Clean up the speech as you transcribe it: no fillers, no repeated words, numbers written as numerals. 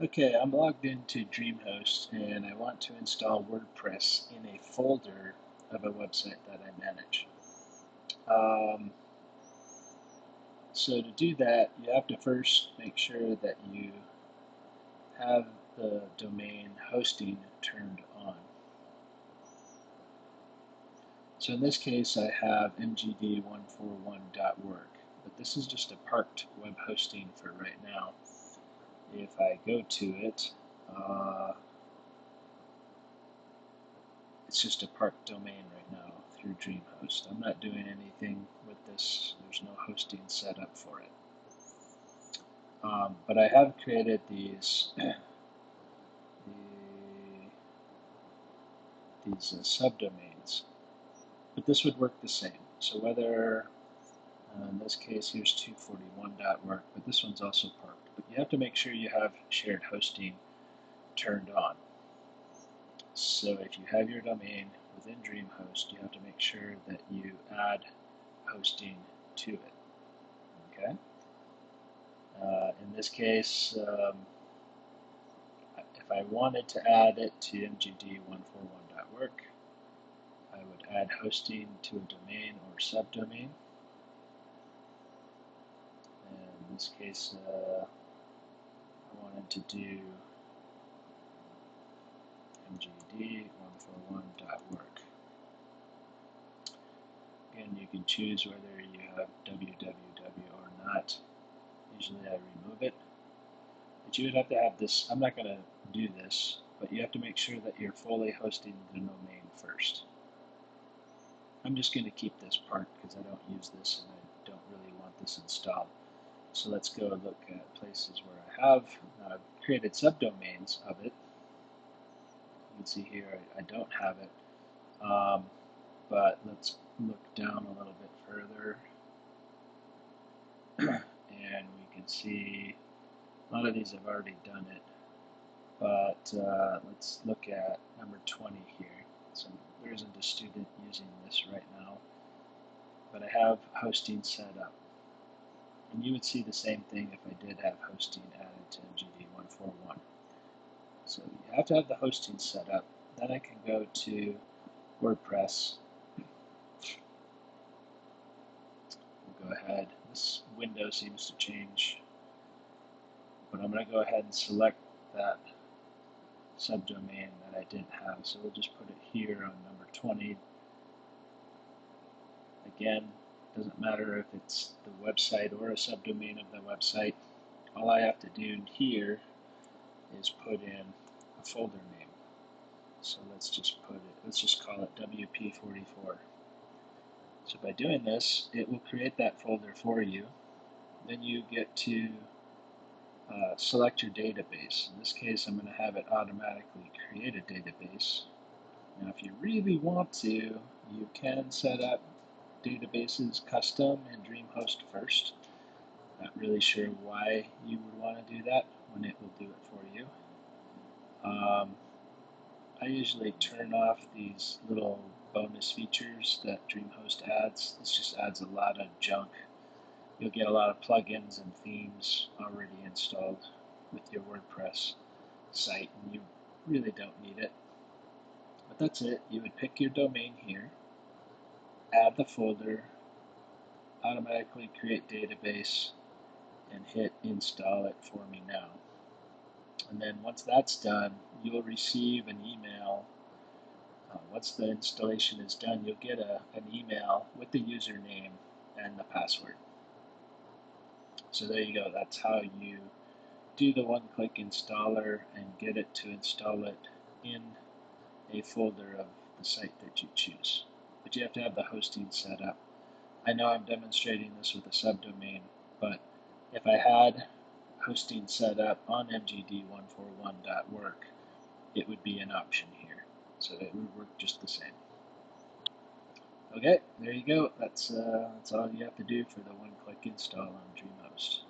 Okay, I'm logged into dreamhost and I want to install WordPress in a folder of a website that I manage. Um, so to do that, you have to first make sure that you have the domain hosting turned on. So in this case, I have mgd141.org, but this is just a parked web hosting for right now. If I go to it, uh, it's just a parked domain right now through DreamHost. I'm not doing anything with this. There's no hosting set up for it. But I have created these subdomains. But this would work the same. So whether, in this case, here's 241.org, but this one's also parked. But you have to make sure you have shared hosting turned on. So if you have your domain within DreamHost, you have to make sure that you add hosting to it. Okay. In this case, if I wanted to add it to mgd141.work, I would add hosting to a domain or subdomain. And in this case, I wanted to do mgd141.work. Again, you can choose whether you have www or not. Usually I remove it. But you would have to have this. I'm not going to do this, but you have to make sure that you're fully hosting the domain first. I'm just going to keep this part because I don't use this and I don't really want this installed. So let's go look at places where I have. Now I've created subdomains of it. You can see here I don't have it. But let's look down a little bit further and we can see a lot of these have already done it. But let's look at number 20 here. So there isn't a student using this right now, but I have hosting set up. And you would see the same thing if I did have hosting added to MGD141. So you have to have the hosting set up. Then I can go to WordPress. We'll go ahead. This window seems to change, but I'm going to go ahead and select that subdomain that I didn't have. So we'll just put it here on number 20. Again, doesn't matter if it's the website or a subdomain of the website. All I have to do here is put in a folder name. So let's just call it WP44. So by doing this, it will create that folder for you. Then you get to select your database. In this case, I'm going to have it automatically create a database. Now, if you really want to, you can set up databases custom in DreamHost first. Not really sure why you would want to do that when it will do it for you. I usually turn off these little bonus features that DreamHost adds. This just adds a lot of junk. You'll get a lot of plugins and themes already installed with your WordPress site, and you really don't need it. But that's it. You would pick your domain here, add the folder, automatically create database, and hit install it for me now. And then once that's done, you'll receive an email. Once the installation is done, you'll get an email with the username and the password. So there you go. That's how you do the one-click installer and get it to install it in a folder of the site that you choose. But you have to have the hosting set up. I know I'm demonstrating this with a subdomain, but if I had hosting set up on mgd141.work, it would be an option here. So it would work just the same. Okay, there you go. That's all you have to do for the one-click install on DreamHost.